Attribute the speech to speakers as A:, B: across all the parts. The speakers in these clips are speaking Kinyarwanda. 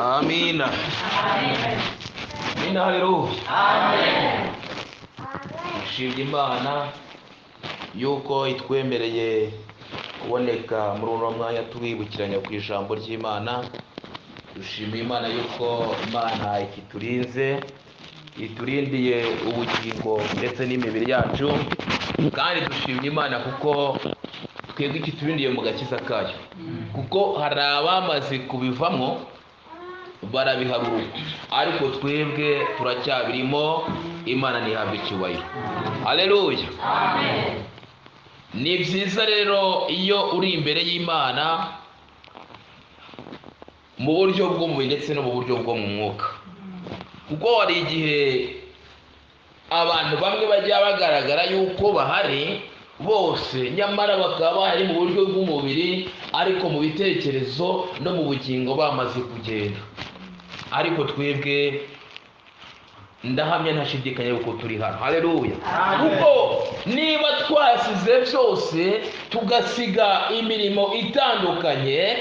A: Amina. Amina, haleluya. Dushimye Imana yuko itwemereye kuboneka muri uno mwanya tubibukiranya ku ijambo ry'Imana. Dushimiye Imana yuko Imana ikiturinze, iturindiye ubugingo ndetse n'imibiri yacu, kandi dushimye Imana kuko twebwe ikiturindiye mu gakiza kayo, kuko hari abamaze kubivamo barabiharura, ariko twebwe turacyabirimo. Imana ntihabwe icyubahiro. Haleluya. Amen. Ni byiza rero iyo uri imbere y'Imana mu buryo bw'umubiri ndetse no mu buryo bwo mu mwuka, kuko hari igihe abantu bamwe bajya bagaragara yuko bahari bose, nyamara bakaba bahari mu buryo bw'umubiri, ariko mu bitekerezo no mu bugingo bamaze kugenda. Ariko twebwe ndahamya ntashidikanya yuko turi hano. Haleluya. Kuko niba twasize byose tugasiga imirimo itandukanye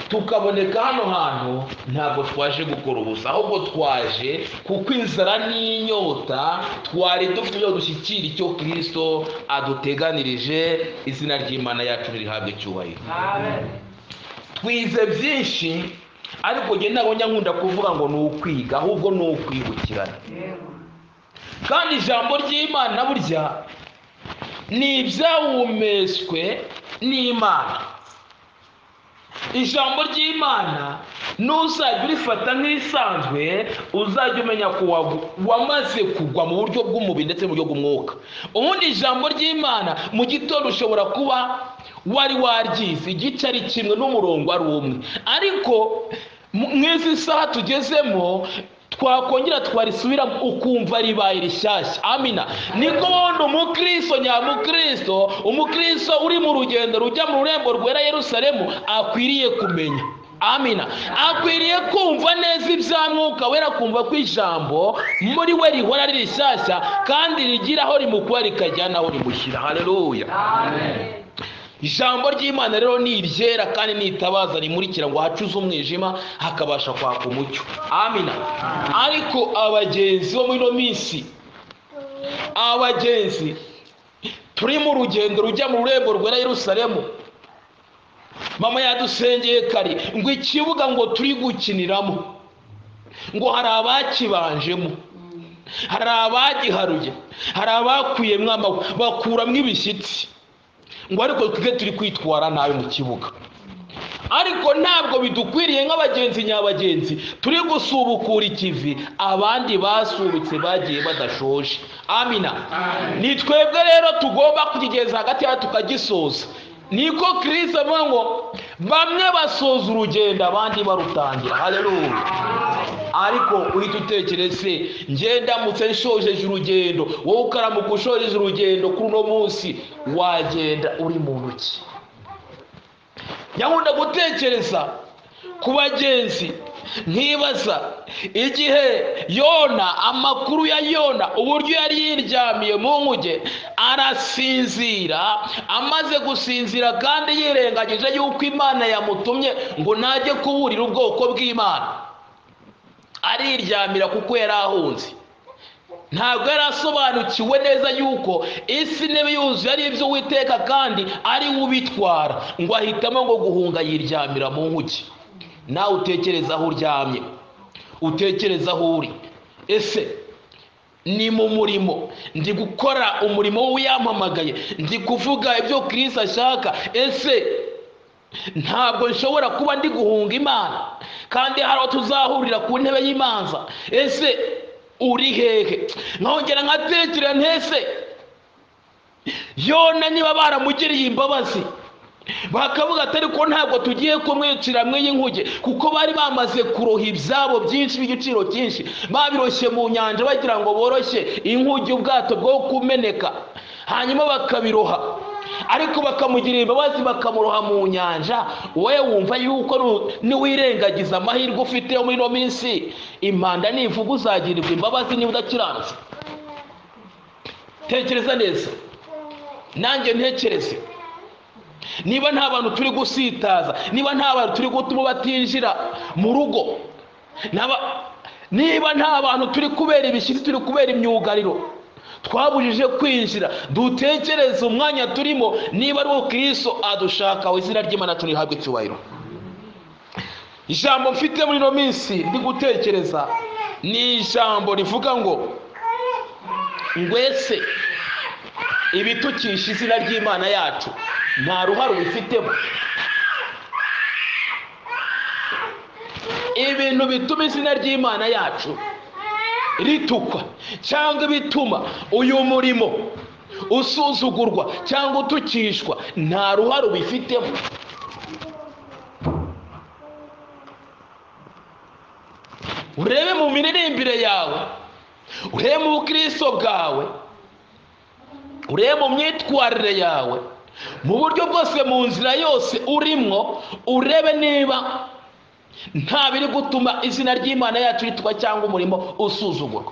A: tukaboneka hano hantu, ntabwo twaje gukora ubusa, ahubwo twaje kuko inzara n'inyota twari dufite ibyo dushyikira icyo Kristo aduteganirije. Izina ry'Imana yacu rihabwe icyubahiro. Twize byinshi, ariko njye ntabwo nkunda kuvuga ngo ni ukwiga, ahubwo ni ukwibukirana. Kandi ijambo ry'Imana burya ni ibyahumetswe n'Imana. Ijambo ry'Imana nuzajya urifata nk'isanzwe, uzajya umenya ko wamaze kugwa mu buryo bw'umubiri ndetse mu buryo bw'umwuka. Ubundi ijambo ry'Imana mu gitondo ushobora kuba wari waryize igice ari kimwe n'umurongo ari umwe, ariko nk'izi saha tugezemo twakongera twarisubira ukumva ribaye rishyashya. Amina. Niko wundi umukristo nyamukristo, umukristo uri mu rugendo rujya mu rurembo rwera Yerusalemu akwiriye kumenya. Amina. Akwiriye kumva neza ibya mwuka wera, kumva ko ijambo muri we rihora ari rishyashya kandi rigira aho rimukura rikajyana aho rimushyira. Haleluya. Amen. Ijambo ry'Imana rero ni iryera kandi ni itabaza rimurikira ngo hacuze umwijima hakabasha kwaka umucyo. Amina. Ariko abagenzi bo muri ino minsi, abagenzi turi mu rugendo rujya mu rurembo rwera Yerusalemu, mama yadusengeye kare ngo ikibuga ngo turi gukiniramo ngo hari abakibanjemo, hari abagiharuye, hari abakuyemo amabuye bakuramo ibishyitsi, ngo ariko twe turi kwitwara nabi mu kibuga. Ariko ntabwo bidukwiriye nk'abagenzi nyabagenzi turi gusubukura ikivi abandi basubitse bagiye badashoje. Amina. Ni twebwe rero tugomba kukigeza hagati yacu tukagisoza. Niko Kristo avuga ngo bamwe basoza urugendo abandi barutangira. Haleluya. Ariko uhita utekereze, njye ndamutse nshojeje urugendo, wowe ukaramuka ushojeje urugendo kuri uno munsi, wagenda uri mu ntoki. Nyakunda gutekereza ku bagenzi, nkibaza igihe Yona, amakuru ya Yona uburyo yari yiryamiye mu nkuge arasinzira, amaze gusinzira kandi yirengagije yuko Imana yamutumye ngo najye kuburira ubwoko bw'Imana, ariryamira kuko yari ahunze. Ntabwo yari asobanukiwe neza yuko isi niba yuzuye ari ibyo Uwiteka kandi ari we ubitwara, ngo ahitamo ngo guhunga yiryamira mu nkuge. Nawe utekereza aho uryamye, utekereza aho uri. Ese ni mu murimo, ndi gukora umurimo w'uyampamagaye, ndi kuvuga ibyo Kristo ashaka. Ese ntabwo nshobora kuba ndi guhunga Imana kandi hari aho tuzahurira ku ntebe y'imanza. Ese uri hehe? Nkongera nkatekereza ntese Yona niba baramugiriye imbabazi bakavuga atari ko ntabwo tugiye kumwicira mwe y'inkuge, kuko bari bamaze kuroha ibyabo byinshi by'igiciro cyinshi, babiroshye mu nyanja bagira ngo boroshye inkuge ubwato bwo kumeneka, hanyuma bakabiroha, ariko bakamugirira imbabazi bakamuroha mu nyanja. Wowe wumva yuko niwirengagiza amahirwe ufite muri ino minsi, impanda nivuga uzagirirwa imbabazi niba udakiranutse? Tekereza neza, nanjye ntekereze. Niba nta bantu turi gusitaza, niba nta bantu turi gutuma batinjira mu rugo, niba nta bantu turi kubera ibishyitsi, turi kubera imyugariro, twabujije kwinjira, dutekereze umwanya turimo, niba ari uwo Kristo adushaka, izina ry'Imana turihabwe icyubahiro. Ijambo mfite muri ino minsi ndi gutekereza ni ijambo rivuga ngo ngwese ibitukisha izina ry'Imana yacu nta ruhare ubifitemo. Ibintu bituma izina ry'Imana yacu ritukwa cyangwa bituma uyu murimo usuzugurwa cyangwa utukishwa, nta ruhare ubifitemo. Urebe mu miririmbire yawe, urebe mu bukristo bwawe, urebe mu myitwarire yawe, mu buryo bwose, mu nzira yose urimo, urebe niba nta biri gutuma izina ry'Imana yacu ritwa cyangwa umurimo usuzugurwa.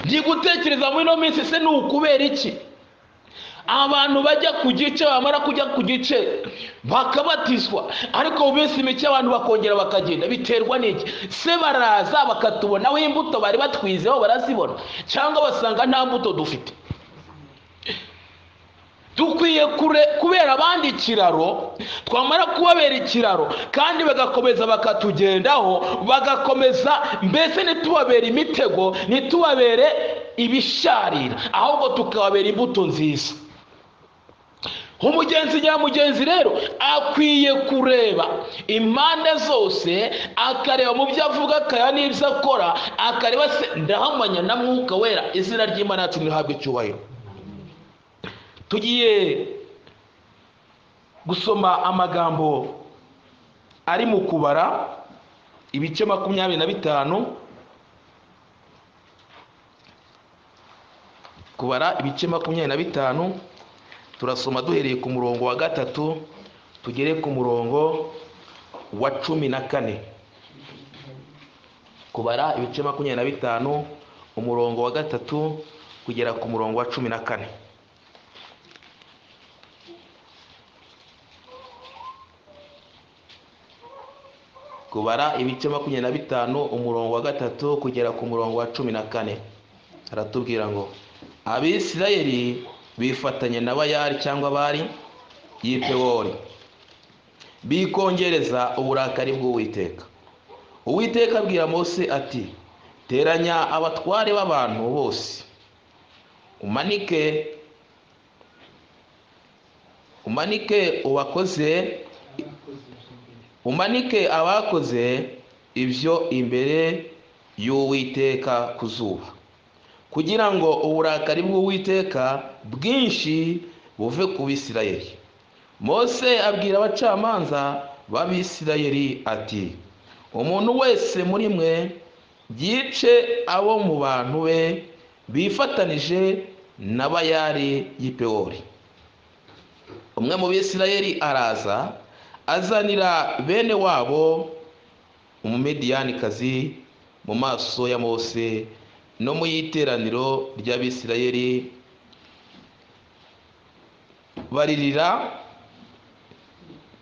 A: Ndi gutekereza muri ino minsi, se ni ukubera iki abantu bajya ku gice, bamara kujya ku gice bakabatizwa, ariko mu minsi mike abantu bakongera bakagenda? Biterwa n'iki? Se baraza bakatubonaho imbuto bari batwizeho barazibona, cyangwa basanga nta mbuto dufite? Dukwiye kubera abandi ikiraro, twamara kubabera ikiraro kandi bagakomeza bakatugendaho, bagakomeza, mbese ntitubabere imitego, ntitubabere ibisharira, ahubwo tukababera imbuto nziza. Umugenzi nyamugenzi rero akwiye kureba impande zose, akareba mu byo avuga, akareba n'ibyo akora, akareba se ndahamanya na Mwuka Wera, izina ry'Imana yacu rihabwe icyubahiro. Tugiye gusoma amagambo ari mu Kubara ibice 25. Kubara ibice 25, turasoma duhereye ku murongo wa 3 tugere ku murongo wa 14. Kubara ibice 25 umurongo wa 3 kugera ku murongo wa 14. Kubara ibice 25 umurongo wa 3 kugera ku murongo wa 14. Aratubwira ngo Abisirayeli bifatanye n'abayari cyangwa bari y'Ipewori, bikongereza uburakari bw'Uwiteka. Uwiteka abwira Mose ati, teranya abatware b'abantu bose, umanike abakoze ibyo imbere y'Uwiteka ku zuba, kugira ngo uburakari bw'Uwiteka bwinshi buve ku Bisirayeli. Mose abwira abacamanza b'Abisirayeli ati, umuntu wese muri mwe yice abo mu bantu be bifatanije n'abayari y'Ipewori. Umwe mu Bisirayeli araza azanira bene wabo Umumediyanikazi mu maso ya Mose no mu iteraniro ry'Abisirayeli,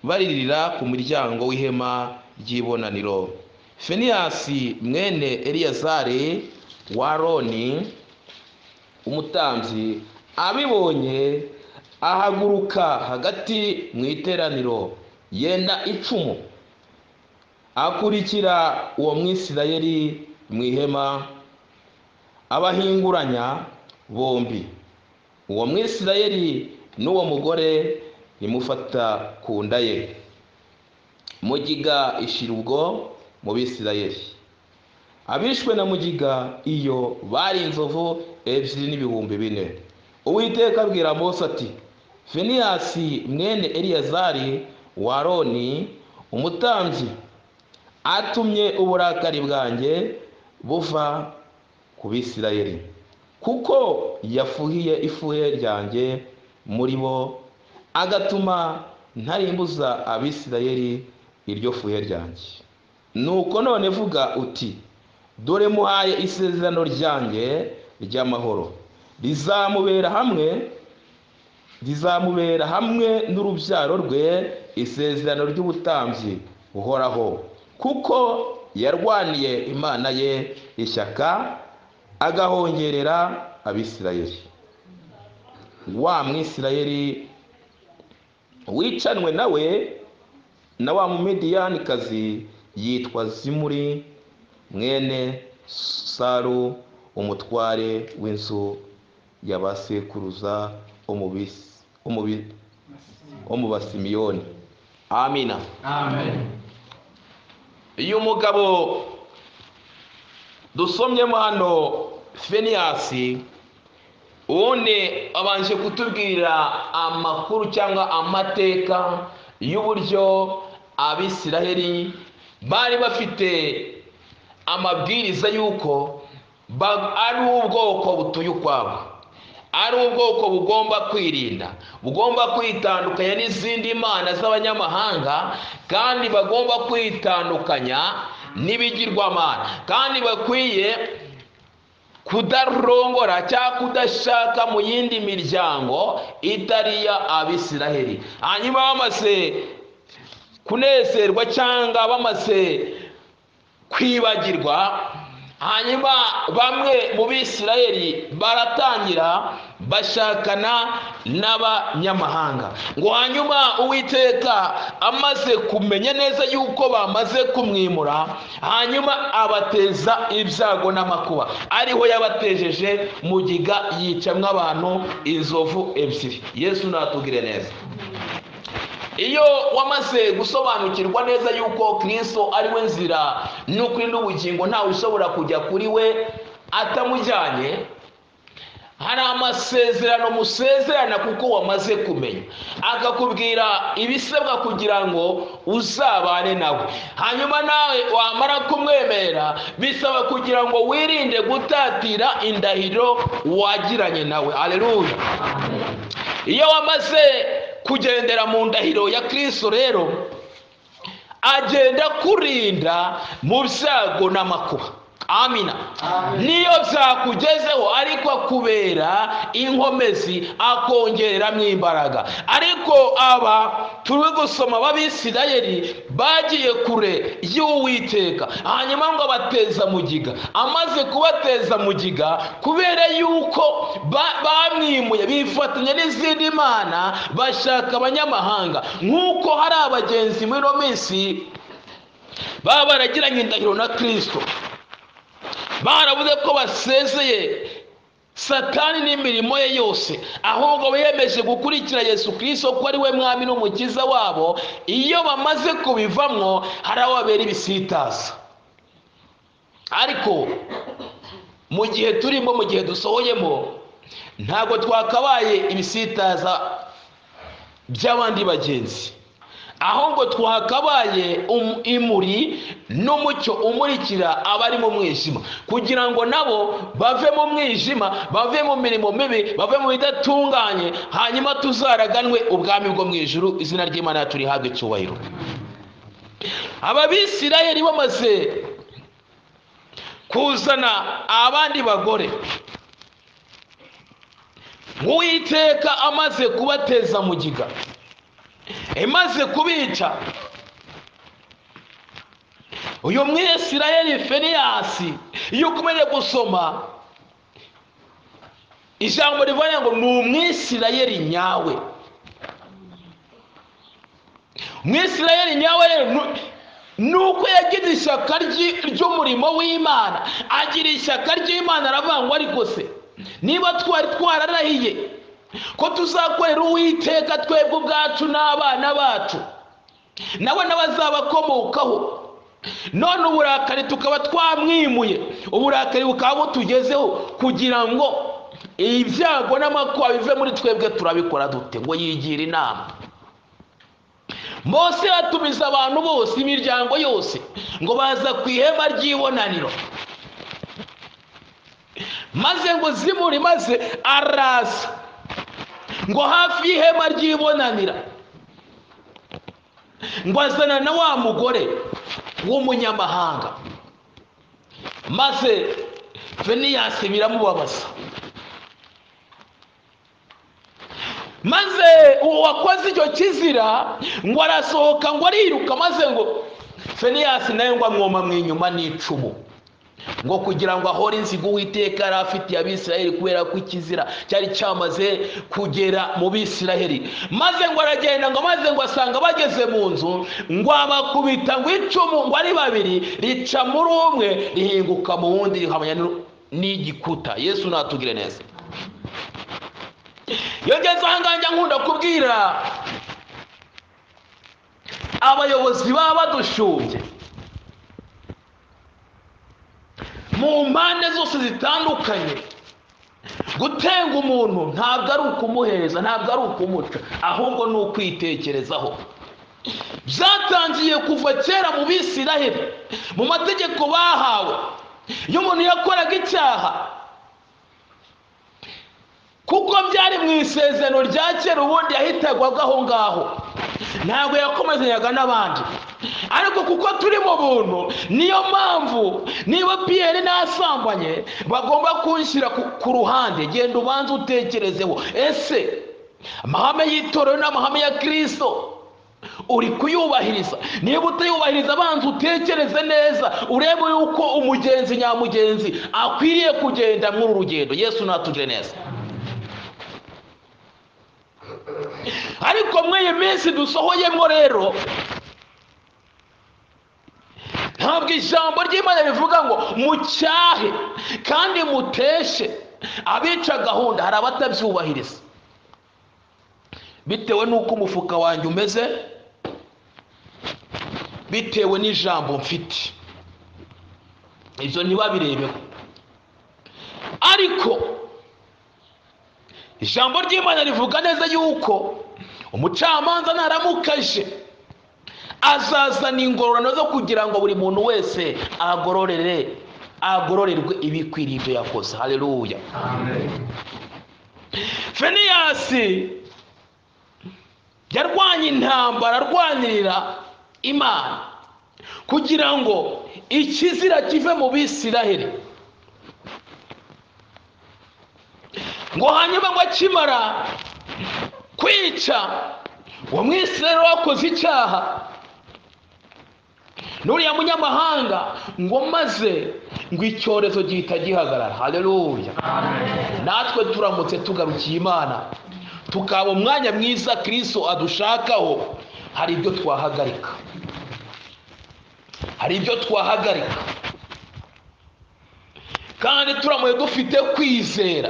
A: baririra ku muryango w'ihema ry'ibonaniro. Finehasi mwene Eliyazari wa Aroni umutambyi abibonye, ahaguruka hagati mu iteraniro, yenda icumu, akurikira uwo Mwisirayeli mu ihema, abahinguranya bombi. Uwo Mwisirayeli n'uwo mugore nimufata ku nda ye. Mugiga ishira ubwo mu Bisirayeli. Abishwe na mugiga iyo bari inzovu 2,400. Uwiteka abwira Mose ati, Finehasi mwene Eliyazari wa Aroni umutambyi atumye uburakari bwanjye buva ku Bisirayeli, kuko yafuhiye ifuhe ryanjye muri bo, agatuma ntarimbuza Abisirayeli iryo fuhe ryanjye. Nuko none vuga uti, dore muhaye isezerano ryanjye ry'amahoro, rizamubera hamwe n'urubyaro rwe isezerano ry'ubutambyi buhoraho, kuko yarwaniye Imana ye ishyaka agahongerera Abisirayeli. Wa Mwisirayeli wicanwe nawe na wa Mumediyanikazi yitwa Zimuri mwene Salu, umutware w'inzu y'abasekuruza mu Basimiyoni. Amina.
B: Amen.
A: Uyu mugabo dusomyemo hano Finehasi, ubundi abanje kutubwira amakuru cyangwa amateka y'uburyo Abisiraheli bari bafite amabwiriza y'uko ari ubwoko butuye ukwabo, ari ubwoko bugomba kwirinda, bugomba kwitandukanya n'izindi mana z'abanyamahanga, kandi bagomba kwitandukanya n'ibigirwamana, kandi bakwiye kudarongora cyangwa kudashaka mu yindi miryango itari ya Abisiraheli. Hanyuma bamaze kunezerwa cyangwa bamaze kwibagirwa, hanyuma bamwe mu Bisirayeli baratangira bashakana n'abanyamahanga. Ngo hanyuma Uwiteka amaze kumenya neza yuko bamaze kumwimura, hanyuma abateza ibyago n'amakuba, ariho yabatejeje mugiga yicamwa abantu inzovu ebyiri. Yesu natugire neza. Iyo wamaze gusobanukirwa neza yuko Kristo ari we nzira n'ukuri n'ubugingo, ntawe ushobora kujya kuri we atamujyanye, hari amasezerano musezerana kuko wamaze kumenya, akakubwira ibisabwa kugira ngo uzabane nawe. Hanyuma nawe wamara kumwemera, bisaba kugira ngo wirinde gutatira indahiro wagiranye nawe. Haleluya. Iyo wamaze kugendera mu ndahiro ya Kristo rero, agenda kurinda mu byago n'amakuba. Amina. Niyo byakugezeho ariko akubera inkomezi, akongeramo imbaraga. Ariko aba turi gusoma b'Abisirayeli bagiye kure y'Uwiteka, hanyuma ngo abateza mugiga. Amaze kubateza mugiga kubera yuko bamwimuye, bifatanya n'izindi mana, bashaka abanyamahanga. Nk'uko hari abagenzi muri ino minsi baba baragiranye indahiro na Kristo, baravuze ko basezeye Satani n'imirimo ye yose, ahubwo biyemeje gukurikira Yesu Kristo ko ari we mwami n'umukiza wabo. Iyo bamaze kubivamwo, hari aho babera ibisitaza. Ariko mu gihe turimo, mu gihe dusohoyemo, ntabwo twakabaye ibisitaza by'abandi bagenzi, ahubwo twakabaye imuri n'umucyo umurikira abari mu mwijima, kugira ngo nabo bave mu mwijima, bave mu mirimo mibi, bave mu bidatunganye, hanyuma tuzaraganwe ubwami bwo mu ijuru. Izina ry'Imana turihabwe icyubahiro. Abisirayeli bamaze kuzana abandi bagore, Uwiteka amaze kubateza mugiga, imaze kubica, uyu Mwisirayeli Finehasi, iyo ukomeje gusoma ijambo rivuga ngo ni Umwisirayeli nyawe. Umwisirayeli nyawe rero nuko yagize ishyaka ry'umurimo w'Imana, agira ishyaka ry'Imana, aravuga ngo ariko se niba twari twararahiye ko tuzakorera Uwiteka twebwe ubwacu n'abana bacu nawe n'abazabakomokaho, none uburakari tukaba twamwimuye, uburakari bukaba butugezeho, kugira ngo ibyago n'amakuba bive muri twebwe, turabikora dute? Ngo yigira inama. Mose atumiza abantu bose, imiryango yose, ngo baza ku ihema ry'ibonaniro, maze ngo Zimuri maze araza ngo hafi y'ihema ry'ibonanira, ngo azana na wa mugore w'umunyamahanga, maze Finehasi biramubabaza, maze uwo wakoze icyo kizira ngo arasohoka, ngo ariruka, maze ngo Feniyasi nawe ngo amwoma mu inyuma n'icumu, ngo kugira ngo ahore inzigo Uwiteka yari afitiye Abisirayeli, kubera ko ikizira cyari cyamaze kugera mu Bisirayeli. Maze ngo aragenda, ngo maze ngo asanga bageze mu nzu, ngo abakubita ngo icumu, ngo ari babiri, rica muri umwe rihinguka mu wundi, rihamanya n'igikuta. Yesu natugire neza. Iyo ngeze aha ngaha nkunda kubwira abayobozi baba badushumbye mu mpande zose zitandukanye, gutenga umuntu ntabwo ari ukumuheza, ntabwo ari ukumuca, ahubwo ni ukwitekerezaho. Byatangiye kuva kera mu Bisirayeli, mu mategeko bahawe. Iyo umuntu yakoraga icyaha, kuko byari mu isezerano rya kera, ubundi yahitagwaga aho ngaho, ntabwo yakomezanyaga n'abandi. Ariko kuko turi mu buntu, niyo mpamvu niba Pierre nasambanye bagomba kunshyira ku ruhande. Genda ubanze utekerezeho, ese amahame y'itorero n'amahame ya Kristo uri kuyubahiriza? Niba utayubahiriza, abanza utekereze neza, urebe yuko umugenzi nyamugenzi akwiriye kugenda muri uru rugendo. Yesu natugire neza. Ariko mw'iyi minsi dusohoyemo rero, ntabwo ijambo ry'Imana rivuga ngo mucyahe kandi muteshe abica gahunda. Hari abatabyubahiriza bitewe n'uko umufuka wanjye umeze, bitewe n'ijambo mfite. Ibyo ntibabirebeho. Ariko ijambo ry'Imana rivuga neza yuko umucamanza naramukaje azazana ingororano zo kugira ngo buri muntu wese agororerwe ibikwiriye ibyo yakoze. Haleluya, amen. Feniyasi yarwanye intambara, arwanirira Imana kugira ngo ikizira kive mu Bisirayeli. Ngo hanyuma ngo akimara kwica uwo Mwisirayeli wakoze icyaha n'uriya munyamahanga, ngo maze ngo icyorezo gihita gihagarara. Haleluya, amen. Natwe turamutse tugarukiye Imana, tukaba umwanya mwiza Kristo adushakaho, hari ibyo twahagarika, hari ibyo twahagarika. Kandi turamuye dufite kwizera,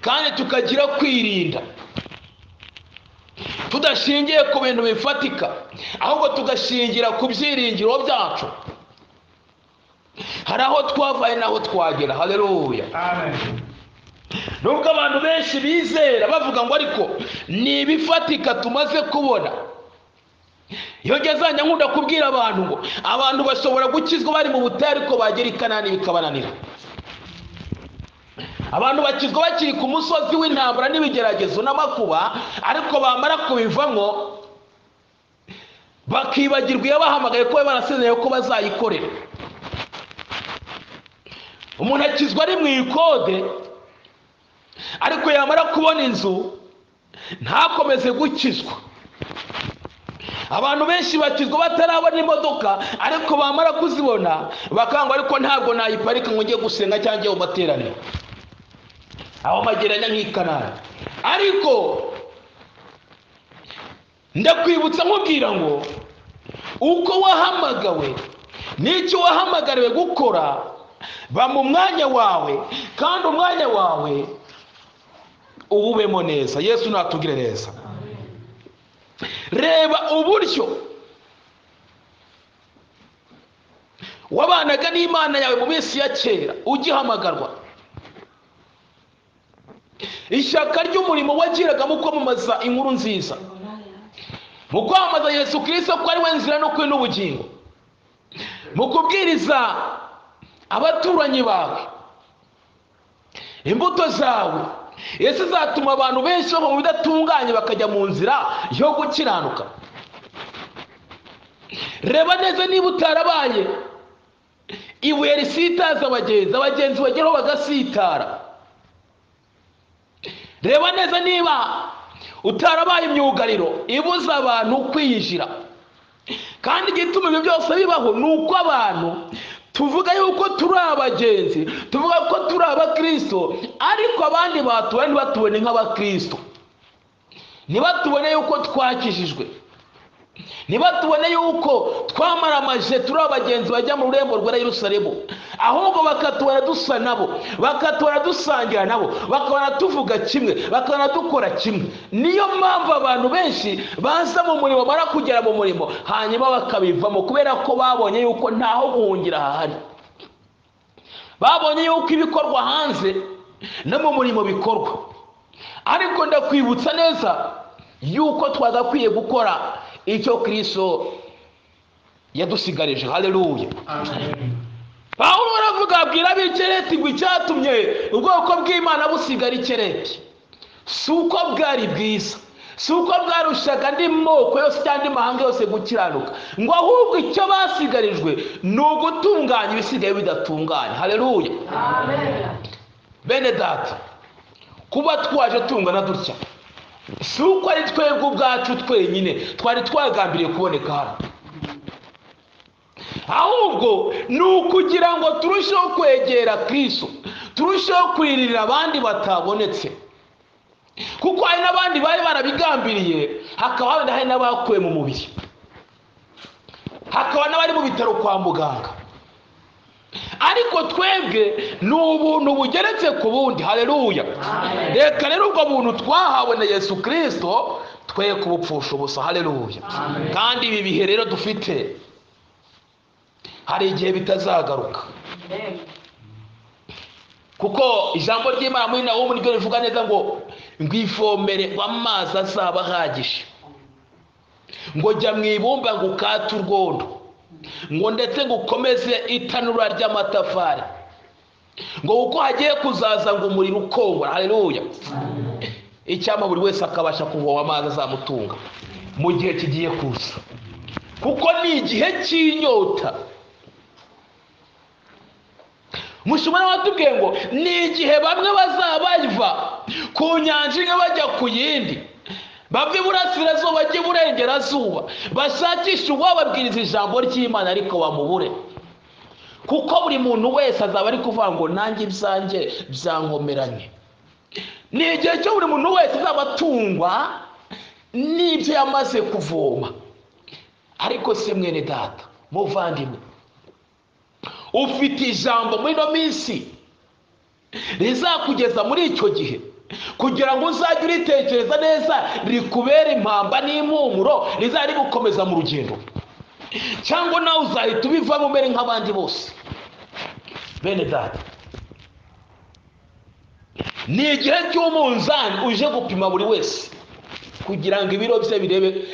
A: kandi tukagira kwirinda, tudashingiye ku bintu bifatika, ahubwo tugashingira ku byiringiro byacu. Hari aho twavaye n'aho twagera. Haleluya, amen. Nubwo abantu benshi bizera bavuga ngo ariko ni ibifatika tumaze kubona. Iyo ngezanya nkunda kubwira abantu ngo abantu bashobora gukizwa bari mu butayu, ariko bagera i Kanani bikabananira. Abantu bakizwa bakiri ku musozi w'intambara n'ibigeragezo n'amakuba, ariko bamara kubivamo bakibagirwa iyo bahamagaye ko barasezeranye ko bazayikorera. Umuntu akizwa ari mu ikode, ariko yamara kubona inzu ntakomeze gukizwa. Abantu benshi bakizwa batarabona imodoka, ariko bamara kuzibona bakangwa, ariko ntabwo nayiparika ngo njye gusenga cyangwa mu materaniro, aho mageranya nk'i Kanani. Ariko ndakwibutsa nkubwira ngo uko wahamagawe n'icyo wahamagariwe gukora, ba mu mwanya wawe, kandi umwanya wawe uwubemo neza. Yesu natugire neza. Reba uburyo wabanaga n'Imana yawe mu minsi ya kera ugihamagarwa. Ishyaka ry'umurimo wagiraga mu kwamamaza inkuru nziza, mu kwamamaza Yesu Kristo ko ari we nzira n'ukuri n'ubugingo, mu kubwiriza abaturanyi bawe imbuto zawe. Yesu azatuma abantu benshi bava mu bidatunganye bakajya mu nzira yo gukiranuka. Reba neza niba utarabaye ibuye risitaza abagenzi bageraho bagasitara. Reba neza niba utarabaye imyugariro ibuza abantu kwinjira. kandi igituma ibyo byose bibaho ni uko abantu tuvuga yuko turi abagenzi, tuvuga ko turi abakristo, ariko abandi batubona ntibatubone nk'abakristo, ntibatubone yuko twakijijwe, ntibatubone yuko twamaramaje turi abagenzi bajya mu rurembo rwa Yerusalemu, ahubwo bakatubona dusa nabo, bakatubona dusangira nabo, bakabona tuvuga kimwe, bakabona dukora kimwe. Niyo mpamvu abantu benshi baza mu murimo, bamara kugera mu murimo hanyuma bakabivamo, kubera ko babonye yuko ntaho guhungira hahari, babonye yuko ibikorwa hanze no mu murimo bikorwa. Ariko ndakwibutsa neza yuko twagakwiye gukora icyo Kristo yadusigarije. Haleluya, amen. Pawulo aravuga, abwira ab'Ikereti ngo icyatumye ubwoko bw'Imana busigara Ikereti si uko bwari bwiza, si uko bwarushaga andi moko yose cyangwa andi mahanga yose gukiranuka, ngo ahubwo icyo basigarijwe ni ugutunganya ibisigaye bidatunganye. Haleluya, amen. Bene data, kuba twaje tungana dutya si uko ari twebwe ubwacu twenyine twari twagambiriye kuboneka hano, ahubwo ni ukugira ngo turusheho kwegera Kristo, turusheho kwiririra abandi batabonetse, kuko hari n'abandi bari barabigambiriye, hakaba hari n'abakuwe mu mubiri, hakaba n'abari mu bitaro kwa muganga, ariko twebwe ni ubuntu bugeretse ku bundi. Haleluya, reka rero ubwo buntu twahawe na Yesu Kristo twe kubupfusha ubusa. Haleluya, kandi ibi bihe rero dufite hari igihe bitazagaruka, kuko ijambo ry'Imana muri Nahumu niryo rivuga neza ngo ngwivomere amazi azaba ahagije, ngo jya mu ibumba ngo ukate urwondo, ngo ndetse ngo ukomeze itanura ry'amatafari, ngo uko hagiye kuzaza ngo umuriro ukongora. Haleluya, icyama buri wese akabasha kuvoma amazi azamutunga mu gihe kigiye kuza, kuko ni igihe cy'inyota. Mushumana watubwiye ngo ni igihe bamwe bazaba bava ku nyanja imwe bajya ku yindi, bava iburasirazuba bajya iburengerazuba, bashakisha uwababwiriza ijambo ry'Imana ariko bamubure, kuko buri muntu wese azaba ari kuvuga ngo nanjye ibyanjye byankomeranye. Ni igihe cyo buri muntu wese azaba atungwa n'ibyo yamaze kuvoma. Ariko si mwene data, muvandimwe, ufite ijambo muri ino minsi rizakugeza muri icyo gihe, kugira ngo uzajye uritekereza neza, rikubera impamba n'impumuro, rizari gukomeza mu rugendo, cyangwa nawe uzahita ubivamo umere nk'abandi bose. Bene data, ni igihe cy'umunzani uje gupima buri wese, kugira ngo ibiro bye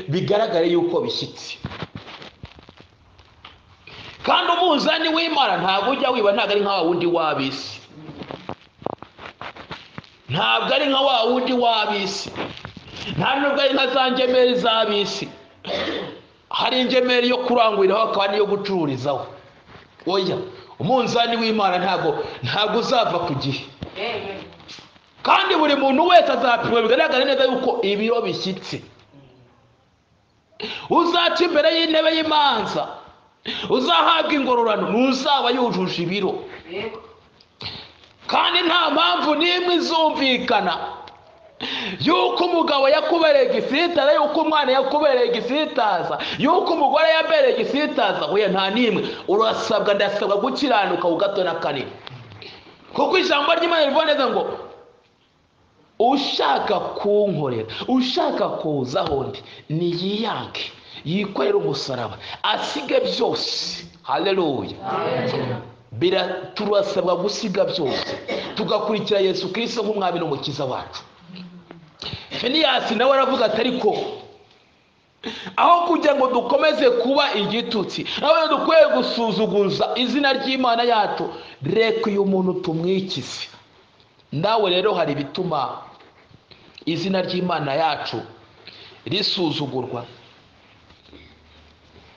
A: bigaragare yuko bishyitse. Kandi umunzani w'Imana ntabwo ujya wiba, ntabwo ari nka wa wundi w'ab'isi, ntabwo ari nka wa wundi w'ab'isi, nta nubwo ari nka za ngemeri z'ab'isi. Hari ingemeri yo kuranguriraho, hakaba n'iyo gucururizaho. Oya, umunzani w'Imana ntabwo uzava ku gihe, kandi buri muntu wese azapimwa bigaragara neza yuko ibiro bishyitse. Uzaca imbere y'intebe y'imanza, uzahabwa ingororano, ntuzaba yujuje ibiro, kandi nta mpamvu n'imwe izumvikana yuko umugabo yakubereye igisitaza, yuko umwana yakubereye igisitaza, yuko umugore yabereye igisitaza. Oya, nta n'imwe. Ndasabwa gukiranuka ku gato na kanini, kuko ijambo ry'Imana rivuga neza ngo ushaka kunkorera, ushaka kuza aho ndi, niyiyange, yikorere umusaraba, asige byose. Haleluya, turasabwa gusiga byose tugakurikira Yesu Kristo nk'umwami n'umukiza wacu. Feniyasi nawe aravuga ati, ariko aho kugira ngo dukomeze kuba igitutsi, nawe dukwiye gusuzuguza izina ry'Imana yacu, reka uyu muntu tumwikize. Nawe rero hari bituma izina ry'Imana yacu risuzugurwa,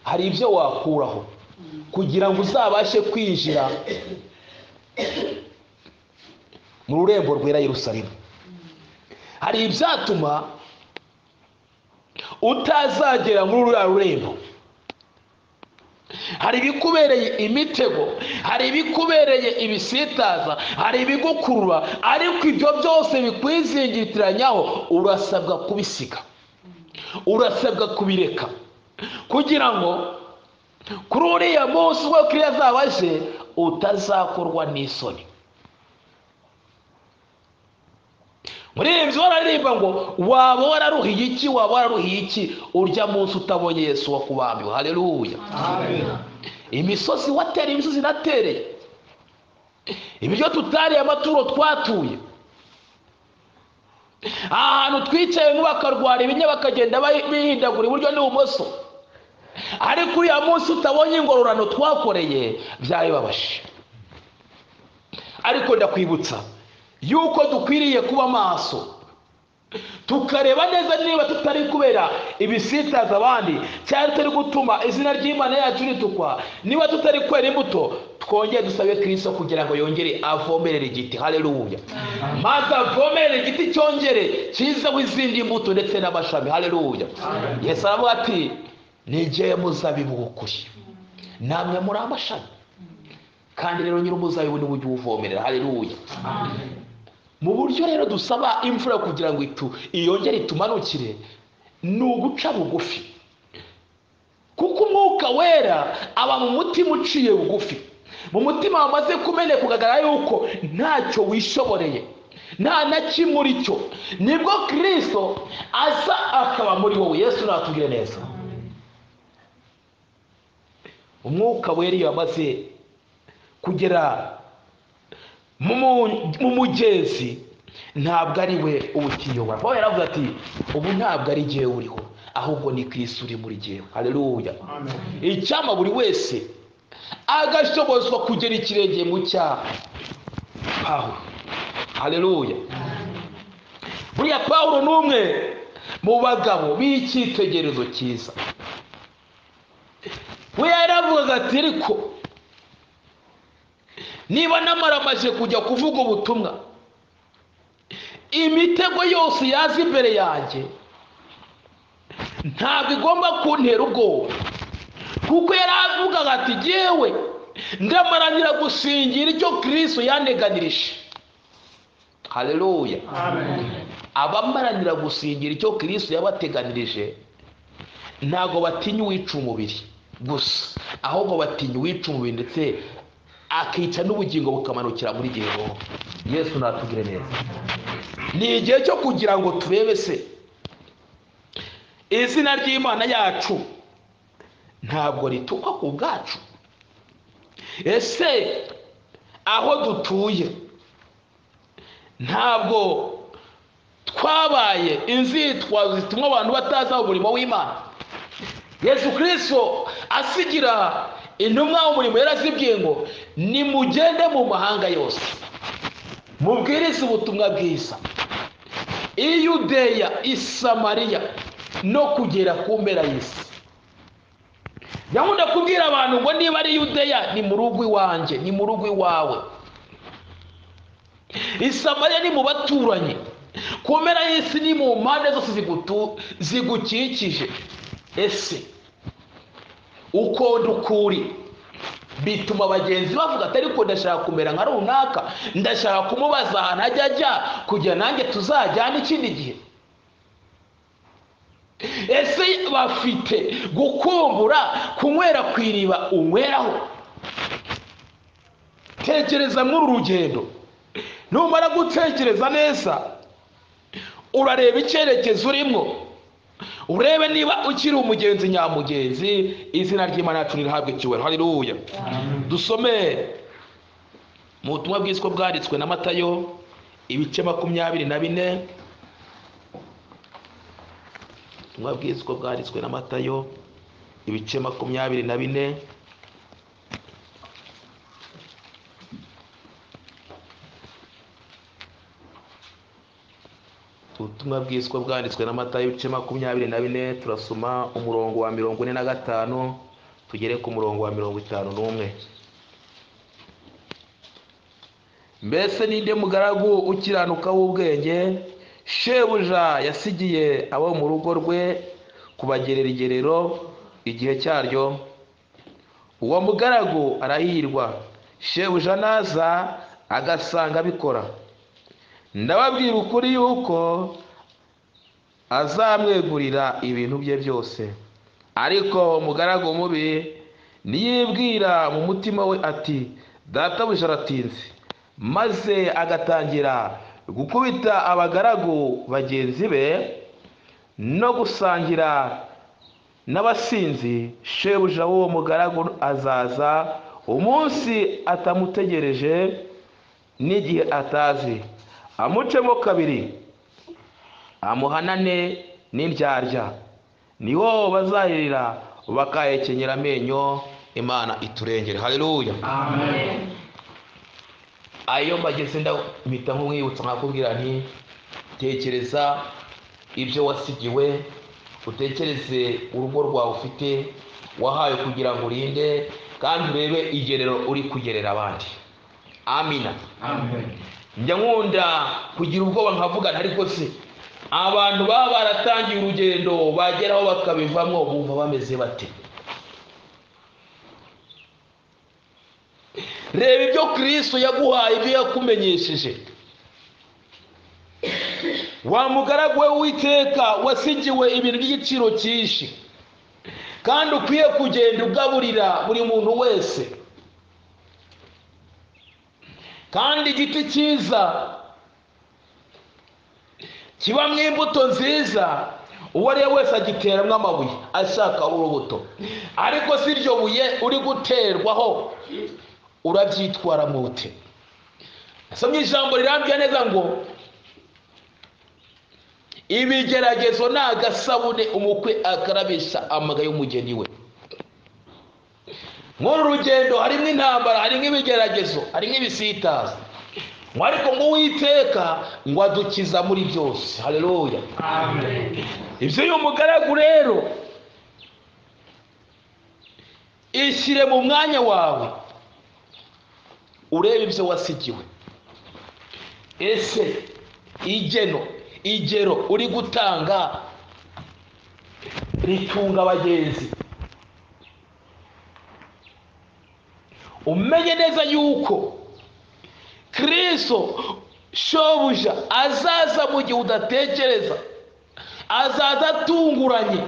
A: hari ibyo wakuraho kugira ngo uzabashe kwinjira mu rurembo rwera Yerusalemu. Hari ibyatuma utazagera muri uriya rurembo, hari ibikubereye imitego, hari ibikubereye ibisitaza, hari ibigukurura, ariko ibyo byose bikwizingitiranyaho urasabwa kubisiga, urasabwa kubireka, kugira ngo kuri uriya munsi ubwo Kristo azaba aje utazakorwa n'isoni. Muri ibyo bararirimba ngo waba wararuhiye iki, waba wararuhiye iki urya munsi utabonye Yesu wakubambiwe. Haleluya, amen. Imisozi watera, imisozi natereye, ibiryo tutariye, amaturo twatuye, ahantu twicaye bakarwara ibinya bakagenda bihindagura iburyo n'ibumoso, ariko uriya munsi utabonye ingororano twakoreye byayibabashe. Ariko ndakwibutsa yuko dukwiriye kuba maso, tukareba neza niba tutari kubera ibisitaza abandi, cyangwa tutari gutuma izina ry'Imana yacu ritukwa, niba tutari kwera imbuto, twongere dusabe Kristo kugira ngo yongere avomerere igiti. Haleluya, maze avomerere igiti cyongere kizeho izindi mbuto ndetse n'amashami. Haleluya. Yesu aravuga ati nijye muzabibu w'ukuri, namwe muri amashami, kandi rero nyir'umuzabibu niwe ujya uwuvomerera. Haleluya. Mu buryo rero dusaba imvura kugira ngo iyongere itumanukire ni uguca bugufi, kuko umwuka wera aba mu mutima uciye bugufi. Mu mutima wamaze kumeneka kugaragara yuko ntacyo wishoboreye, nta na kimwe uri cyo, nibwo Kristo aza akaba muri wowe. Yesu natubwire neza, umwuka wera iyo amaze kugera mu mugezi ntabwo ari we uwukiyobora. Pawulo yaravuze ati ubu ntabwo ari jyewe uriho, ahubwo ni Kristo uri muri jyewe. Haleluya. Icyama buri wese agashobozwa kugera ikirenge mu cya Pawulo. Haleluya. Buriya Pawulo ni umwe mu bagabo b'icyitegererezo cyiza. We yaravugaga ati ariko niba namaramaje kujya kuvuga ubutumwa, imitego yose yaza imbere yanjye ntabwo igomba kuntera ubwoba, kuko yaravugaga ati jyewe ndamaranira gusingira icyo Kristo yaneganirije. Haleluya, amen. Abamaranira gusingira icyo Kristo yabateganirije ntago batinya uwica umubiri gusa, ahubwo batinya uwica umubiri ndetse akica n'ubugingo bukamanukira muri Gehinomu. Yesu natubwire neza. Ni igihe cyo kugira ngo turebe se izina ry'Imana yacu ntabwo ritukwa ku bwacu. Ese aho dutuye ntabwo twabaye inzitwazo zituma abantu bataza umurimo w'Imana? Yesu Kristo asigira intumwa umurimo yarazibwiye ngo nimugende mu mahanga yose mubwirize ubutumwa bwiza, i Yudeya, i Samariya no kugera ku mpera y'isi. Nyakunda kubwira abantu ngo niba ari Yudeya ni mu rugo iwanjye, ni mu rugo iwawe. I Samariya ni mu baturanyi, ku mpera y'isi ni mu mpande zose zigukikije. Ese uko dukuri bituma abagenzi bavuga ati ariko ndashaka kumera nka runaka, ndashaka kumubaza ahantu ajya ajya kugira nanjye tuzajyana ikindi gihe. Ese bafite gukumbura kunywera ku iriba unyweraho? Tekereza muri uru rugendo, numara gutekereza neza urareba icyerekezo urimo, urebe niba ukiri umugenzi nyamugenzi. Izina ry'Imana yacu rihabwe icyubahiro. Haleluya. Dusome mu butumwa bwiza bwanditswe na Matayo ibice 24. Ubutumwa bwiza bwanditswe na Matayo ibice 24. Ubutumwa bwiza bwanditswe na Matayo ibice 24, turasoma umurongo wa 45 tugere ku murongo wa 51. Mbese ninde mugaragu ukiranuka w'ubwenge shebuja yasigiye abo mu rugo rwe kubagerera igerero igihe cyaryo? uwo mugaragu arahirwa shebuja naza agasanga abikora. Ndababwira ukuri yuko azamwegurira ibintu bye byose. Ariko umugaragu mubi niyibwira mu mutima we ati databuja aratinze, maze agatangira gukubita abagaragu bagenzi be no gusangira n'abasinzi, shebuja w'uwo mugaragu azaza umunsi atamutegereje n'igihe atazi, amucemo kabiri, amuhanane n'indyarya. Niho bazahirira bakahekenyera amenyo. Imana iturengere. Haleluya, amen. Ayo mbageze ndamita nk'umwibutsa nkakubwira nti tekereza ibyo wasigiwe, utekereze urugo rwawe ufite wahaye kugira ngo urinde, kandi urebe igerero uri kugerera abandi. Amina, amen. Njya nkunda kugira ubwoba nkavuga ariko se abantu baba baratangiye urugendo bageraho bakabivamo bumva bameze bate? Reba ibyo Kristo yaguhaye, ibyo yakumenyesheje. Wa mugaragu we w'Uwiteka wasigiwe ibintu by'igiciro cyinshi, kandi ukwiye kugenda ugaburira buri muntu wese. Kandi igiti cyiza kibamo imbuto nziza, uwo ari we wese agiteramo amabuye ashaka urubuto, ariko si iryo buye uri guterwaho urabyitwara mute? Nasomye ijambo rirambye neza ngo ibigeragezo ni agasabune umukwe akarabisha amaga y'umugeni we. Muri rugendo harimo intambara, harimo ibigeragezo, harimo ibisitaza, ariko ngo Uwiteka ngo adukiza muri byose. Haleluya, amen. Ibyo uyu mugaragu rero ishyire mu mwanya wawe, urebe ibyo wasigiwe. Ese igero uri gutanga ritunga abagenzi? Umenye neza yuko Kristo shobuja azaza mu gihe udatekereza, azaza atunguranye,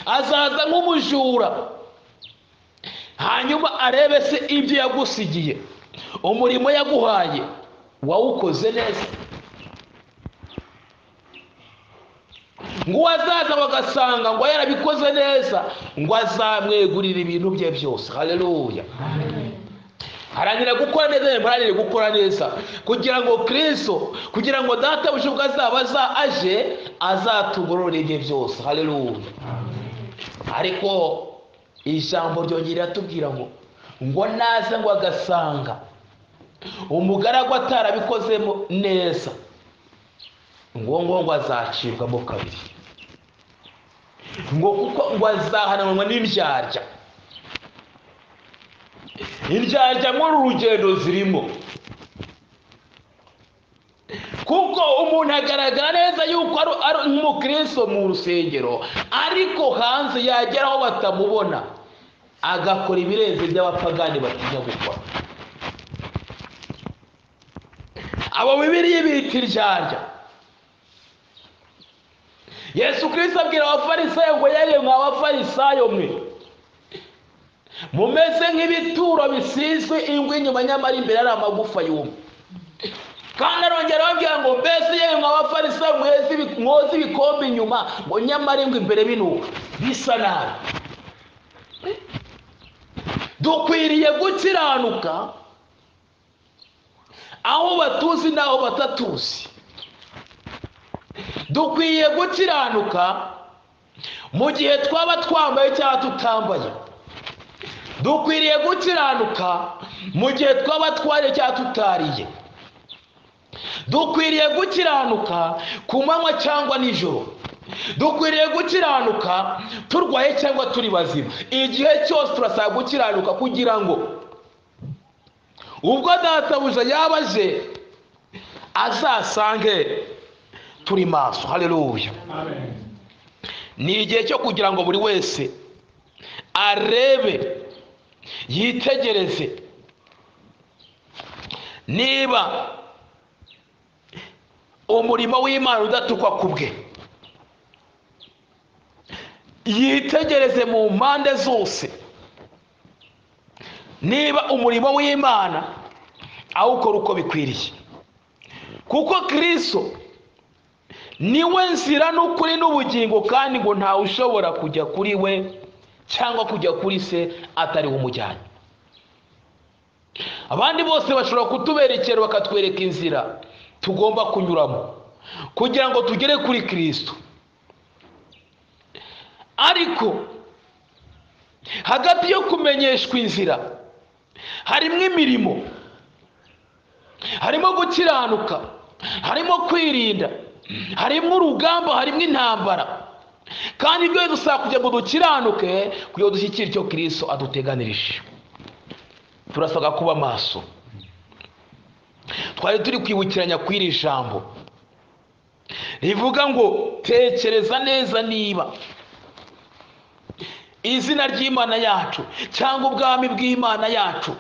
A: azaza nk'umujura, hanyuma arebe se ibyo yagusigiye, umurimo yaguhaye wawukoze neza. Ngo azaza bagasanga ngo yarabikoze neza, ngo azamwegurira ibintu bye byose. Haleluya, harangira gukora neza, harangira gukora neza, kugira ngo Kristo, kugira ngo databuja ubwo azaba aje azatugororera ibye byose. Haleluya. Ariko ijambo ryongera tubwira ngo naza ngo agasanga umugaragu atarabikozemo neza, ngo azacibwamo kabiri, ngo kuko ngo azahananwa n'indyarya. Indyarya muri urugendo zirimo, kuko umuntu agaragara neza yuko ari nk'umukristo mu rusengero, ariko hanze yageraho batamubona agakora ibirenze by'abapagani batinya gukora. Abo Bibiliya bita indyarya. Yesu Kristo abwira abafarisayo ngo yewe mwa bafarisayo mwe, mumeze nk'ibituro bisizwe ingwa inyuma, nyamara imbere ari amagufa yumye. Kandi arongera ababwira ngo mbese yewe mwa bafarisayo mwoza ibikombe inyuma, ngo nyamara ingwa imbere binuka bisa nabi. Dukwiriye gukiranuka aho batuzi n'aho batatuzi. Dukwiye gukiranuka mu gihe twaba twambaye cyangwa tutambaye. Dukwiriye gukiranuka mu gihe twaba twariye cyangwa tutariye. Dukwiriye gukiranuka ku manywa cyangwa nijoro. Dukwiriye gukiranuka turwaye cyangwa turi bazima. Igihe cyose turasaba gukiranuka kugira ngo ubwo databuja yabaje azasange turi maso. Haleluya, amen. Ni igihe cyo kugira ngo buri wese arebe, yitegereze niba umurimo w'Imana udatukwa ku bwe. Yitegereze mu mpande zose niba umurimo w'Imana awukora uko bikwiriye, kuko Kristo niwe nzira n'ukuri n'ubugingo, kandi ngo ntawe ushobora kujya kuri we cyangwa kujya kuri se atari we umujyanye. Abandi bose bashobora kutuberekera bakatwereka inzira tugomba kunyuramo kugira ngo tugere kuri Kristo, ariko hagati yo kumenyeshwa inzira harimo imirimo, harimo gukiranuka, harimo kwirinda, harimo urugamba, harimo intambara. Kandi ibyo dusaba kugira ngo dukiranuke, kugira ngo dushyikire icyo Kristo aduteganirije, turasabwa kuba maso. Twari turi kwibukiranya kw'iri jambo rivuga ngo tekereza neza niba izina ry'Imana yacu cyangwa ubwami bw'Imana yacu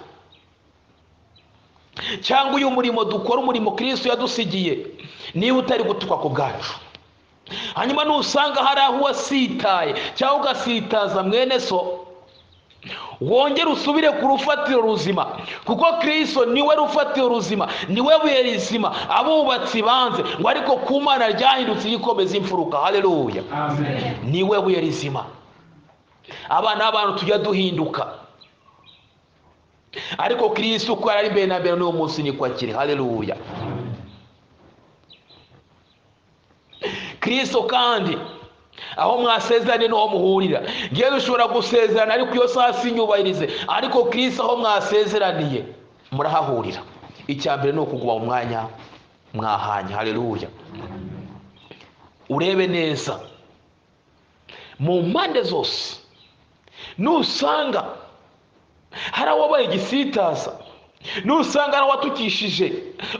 A: cyangwa uyu murimo dukora, umurimo Kristo yadusigiye, niba utari gutukwa ku bwacu. Hanyuma nusanga hari aho wasitaye cyangwa ugasitaza mwene so, wongere usubire ku rufatiro ruzima, kuko Kristo niwe rufatiro ruzima, niwe buye rizima abubatsi banze, ngo ariko ku Mana ryahindutse igikomeza imfuruka. Haleluya, amen. Niwe buye rizima. Abana b'abantu tujya duhinduka, ariko Kristo uko ari mbere na mbere n'uwo munsi niko akiri. Haleluya. Kristo kandi aho mwasezeranye n'aho muhurira, ngewe ushobora gusezerana ariko iyo saa sinyubahirize, ariko Kristo aho mwasezeraniye murahahurira. Icya mbere ni ukuguma mu mwanya mwahanye. Haleluya. Urebe neza mu mpande zose, nusanga hari awabaye igisitaza, nusanga hari awatukishije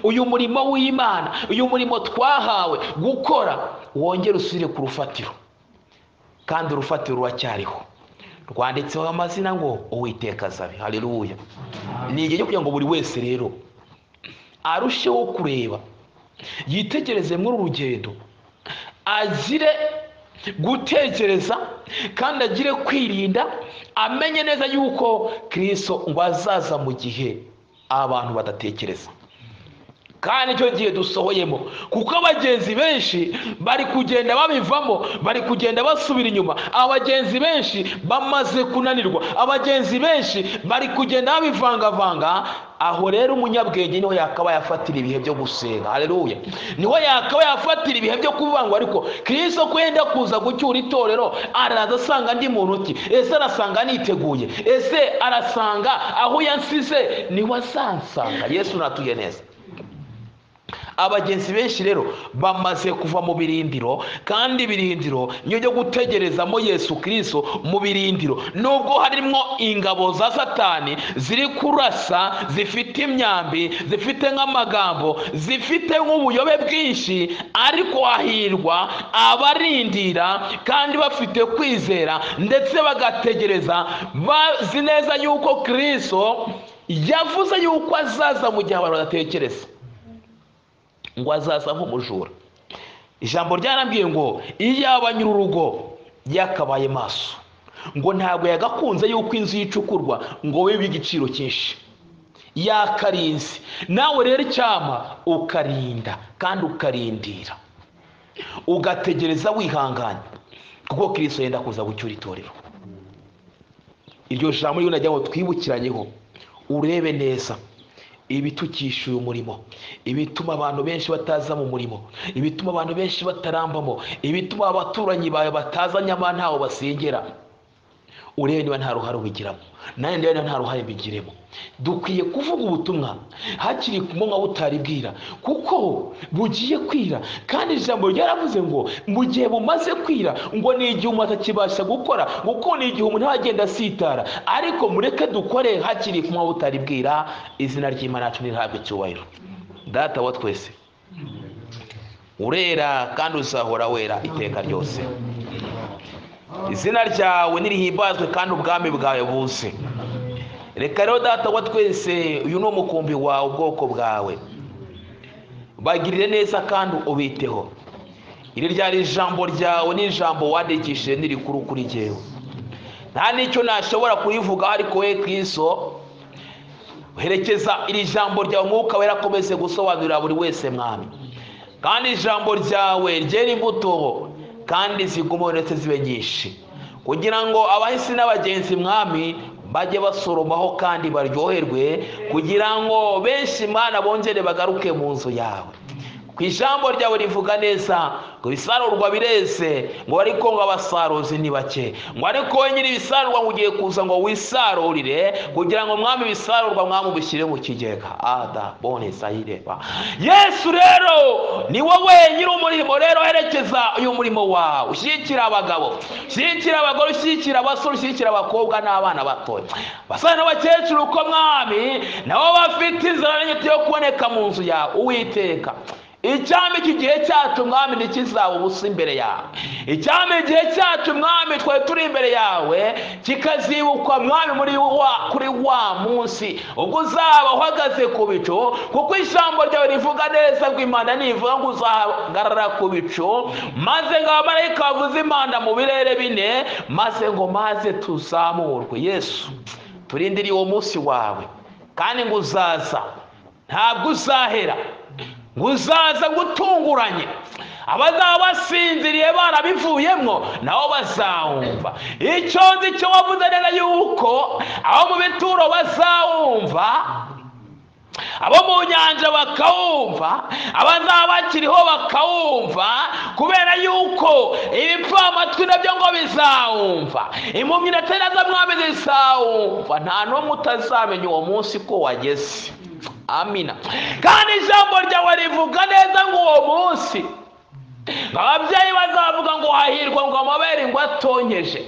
A: uyu murimo w'Imana, uyu murimo twahawe gukora, wongere usubire ku rufatiro, kandi urufatiro ruracyariho, rwanditseho amazina ngo Uwiteka azabe. Haleluya. Ni igihe cyo kugira ngo buri wese rero arusheho kureba, yitegereze muri uru rugendo, agire gutekereza kandi agire kwirinda, amenye neza yuko Kristo ngo azaza mu gihe abantu badatekereza. Kandi icyo gihe dusohoyemo, kuko abagenzi benshi bari kugenda babivamo, bari kugenda basubira inyuma, abagenzi benshi bamaze kunanirwa, abagenzi benshi bari kugenda babivangavanga. Aho rero umunyabwenge niho yakaba yafatira ibihe byo gusenga. Haleluya. Niho yakaba yafatira ibihe byo kuvuga ngo ariko Kristo kwenda kuza gucyura itorero, araza asanga ndi muntu ki? Ese arasanga niteguye? Ese arasanga aho yansize niho asansanga? Yesu natuye neza. Abagenzi benshi rero bamaze kuva mu birindiro, kandi ibirindiro niyo byo gutegerezamo Yesu Kristo. Mu birindiro nubwo harimo ingabo za Satani ziri kurasa, zifite imyambi, zifite nk'amagambo, zifite nk'ubuyobe bwinshi, ariko hahirwa abarindira kandi bafite kwizera ndetse bagategereza, bazi neza yuko Kristo yavuze yuko azaza mu gihe abantu badatekereza, ngo azaza nk'umujura. Ijambo ryarambwiye ngo iyo yaba nyir'urugo yakabaye maso, ngo ntabwo yagakunze yuko inzu yicukurwa ngo wibe igiciro cyinshi, yakarinze. Nawe rero icyama ukarinda kandi ukarindira, ugategereza wihanganye, kuko Kristo yenda kuza gucyura itorero. Iryo jambo ryo najya ngo twibukiranyeho, urebe neza ibitukisha uyu murimo, ibituma abantu benshi bataza mu murimo, ibituma abantu benshi batarambamo, ibituma abaturanyi bawe bataza nyamara ntaho basengera. Urebe niba nta ruhare ubigiramo, nawe niba nta ruhare mbigiremo. Dukwiye kuvuga ubutumwa hakiri ku manywa butaribwira, kuko bugiye kwira. Kandi ijambo ryaravuze ngo mu gihe bumaze kwira, ngo ni igihe umuntu atakibasha gukora, kuko ni igihe umuntu agenda asitara. Ariko mureke dukore hakiri ku manywa butaribwira. Izina ry'Imana yacu nirihabwe icyubahiro. Data wa twese, urera kandi uzahora wera iteka ryose. izina ryawe nirihimbazwe kandi ubwami bwawe buze. Reka rero data wa twese, uyu ni umukumbi wawe, ubwoko bwawe, bagirire neza kandi ubiteho. Iri ryari ijambo ryawe, ni ijambo wandikishije nirikuru kuri jyewe, nta n'icyo nashobora kurivuga, ariko we Kristo herekeza iri jambo ryawe, Mwuka Wera akomeze gusobanurira buri wese mwami, kandi ijambo ryawe ryera imbuto kandi zigume ndetse zibe nyinshi, kugira ngo abahisi n'abagenzi mwami bajye basoromaho kandi baryoherwe, kugira ngo benshi Mana bongere bagaruke mu nzu yawe. Ku ijambo ryawe rivuga neza ngo ibisarurwa bireze, ngo ariko ngo abasaruzi ni bake, ngo ariko wowe nyiri ibisarurwa ngo ugiye kuza ngo wisarurire, kugira ngo mwami ibisarurwa mwami ubishyire mu kigega. Ada bone sayireba Yesu, rero ni wowe nyiri umurimo, rero herekeza uyu murimo wawe, ushyigikira abagabo, ushyigikira abagore, ushyigikira abasore, ushyigikira abakobwa n'abana batoya, basana n'abakecuru, uko mwami nabo bafite inzara n'inyota yo kuboneka mu nzu yawe. Uwiteka, icyampa iki gihe cyacu mwami ntikizaba ubusa imbere yawe, icyampa igihe cyacu mwami twari turi imbere yawe kikazibukwa mwami kuri wa munsi ubwo uzaba uhagaze ku bicu, kuko ijambo ryawe rivuga neza ngo Imana nivuga ngo uzahagarara ku bicu, maze ngo abamarayika bavuze impanda mu birere bine, maze ngo maze tuzamurwe. Yesu, turindiriye uwo munsi wawe, kandi ngo uzaza, ntabwo uzahera, ngo uzaza gutunguranye, abazaba basinziriye barabivuyemo nabo bazawumva. Icyo nzi cyo wavuze neza yuko abo mu bituro bazawumva, abo mu nyanja bakawumva, abazaba bakiriho bakawumva, kubera yuko ibipfamatwi nabyo ngo bizawumva, impumyi ndetse nazo mwami zizawumva, nta n'umwe utazamenya uwo munsi ko wageze. Amina. Kandi ijambo ryawe rivuga neza ngo uwo munsi ababyeyi bazavuga ngo hahirwa ngo amabere ngo atonkeje,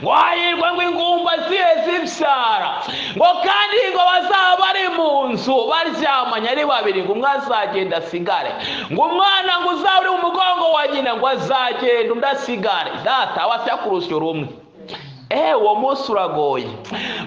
A: ngo hahirwa ngo ingumba zihe zibyara, ngo kandi ngo bazaba bari mu nzu baryamanye ari babiri, ngo umwe azagenda asigare, ngo umwana ngo uzaba uri mu mugongo wa nyina ngo azagenda undi asigare. Data abasya ku rusyo rumwe. Uwo munsi uragoye,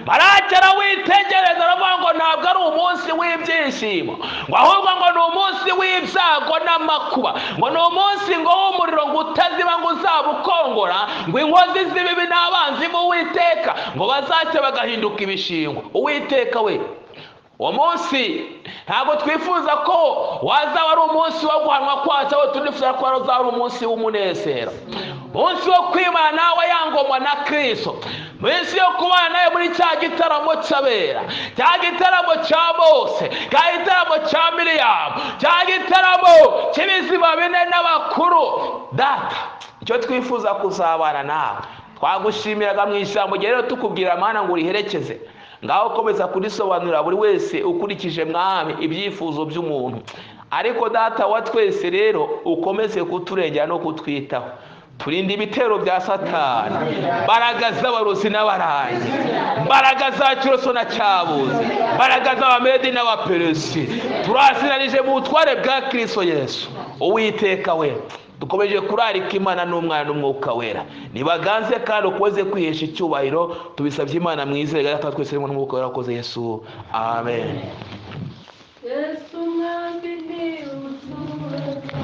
A: barakera witegereza aravuga ngo ntabwo ari umunsi w'ibyishimo, ngo ahubwo ngo ni umunsi w'ibyago n'amakuba, ngo ni umunsi ngo w'umuriro ngo utaziba ngo uzabukongora, ngo inkozi z'ibibi n'abanzi b'Uwiteka ngo bazace bagahinduka ibishingwe. Uwiteka we, uwo munsi ntabwo twifuza ko wazaba ari umunsi wo guhanwa kwacu, aho tunifuza ko wazaba ari umunsi w'umunezero, umunsi wo kwimana nawe yangomwa na Kristo, umunsi yo kubana nawe muri cya gitaramo cy'abera, cya gitaramo cya Mose, cya gitaramo cya Miriyamu, cya gitaramo cy'ibiziba bine n'abakuru. Data, icyo twifuza kuzabana nawe, twagushimiraga mu ijambo rero tukubwira Mana ngo uriherekeze, ngaho komeza kurisobanurira buri wese ukurikije mwami ibyifuzo by'umuntu, ariko Data wa twese rero ukomeze kuturengera no kutwitaho, turinde ibitero bya Satani, mbaraga z'abarozi n'abarangi, mbaraga za Kiroso na Cyabuzi, mbaraga z'Abamedi n'Abaperesi, turaziranije mu butware bwa Kristo Yesu. Uwiteka we, dukomeje kurarika Imana n'Umwana n'Umwuka Wera, nibaganze kandi ukoze kwihesha icyubahiro, tubisabye Imana mwizeye Data twese rimwe n'Umwuka Wera wakoze Yesu. Amen.
B: Yesu mwami ni uzureka,